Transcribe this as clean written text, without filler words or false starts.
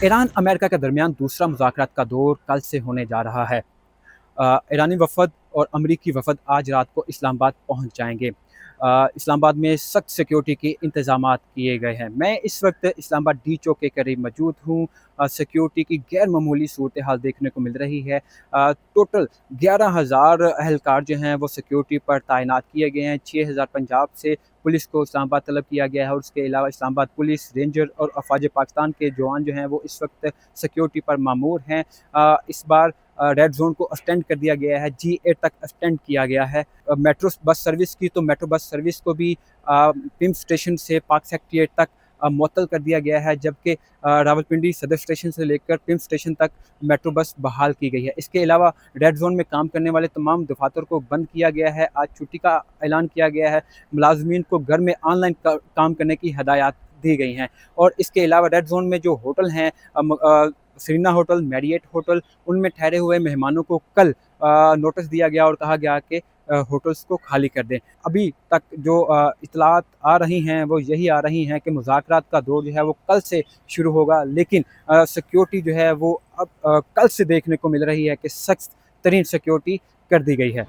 Iran America के दरमियान दूसरा मुज़ाकरात का दौर कल से होने जा रहा है। ईरानी वफ़द और अमरीकी वफ़द आज रात को इस्लामाबाद पहुँच जाएँगे। इस्लामाबाद में सख्त सिक्योरिटी के इंतज़ामात किए गए हैं। मैं इस वक़्त इस्लामाबाद डी चौक के करीब मौजूद हूँ। सिक्योरिटी की गैर मामूली सूरत-ए-हाल देखने को मिल रही है। टोटल 11,000 एहलकार जो हैं वो सिक्योरिटी पर तैनात किए गए हैं। 6,000 पंजाब से पुलिस को इस्लामाबाद तलब किया गया है और उसके अलावा इस्लामाबाद पुलिस, रेंजर और अफ़वाज पाकिस्तान के जवान जो हैं वो इस वक़्त सिक्योरिटी पर मामूर हैं। इस बार रेड ज़ोन को एक्सटेंड कर दिया गया है, G8 तक एक्सटेंड किया गया है। मेट्रो बस सर्विस की तो मेट्रो बस सर्विस को भी पिंप स्टेशन से पाक सेक्रेटेरिएट तक मुअत्तल कर दिया गया है, जबकि रावलपिंडी सदर स्टेशन से लेकर पिंप स्टेशन तक मेट्रो बस बहाल की गई है। इसके अलावा रेड ज़ोन में काम करने वाले तमाम दफ़ातर को बंद किया गया है। आज छुट्टी का ऐलान किया गया है। मुलाज़मीन को घर में ऑनलाइन काम करने की हदायत दी गई हैं और इसके अलावा रेड ज़ोन में जो होटल हैं सेरेना होटल, मैरियट होटल, उनमें ठहरे हुए मेहमानों को कल नोटिस दिया गया और कहा गया कि होटल्स को खाली कर दें। अभी तक जो इत्तलात आ रही हैं वो यही आ रही हैं कि मुज़ाकरात का दौर जो है वो कल से शुरू होगा, लेकिन सिक्योरिटी जो है वो अब कल से देखने को मिल रही है कि सख्त तरीन सिक्योरिटी कर दी गई है।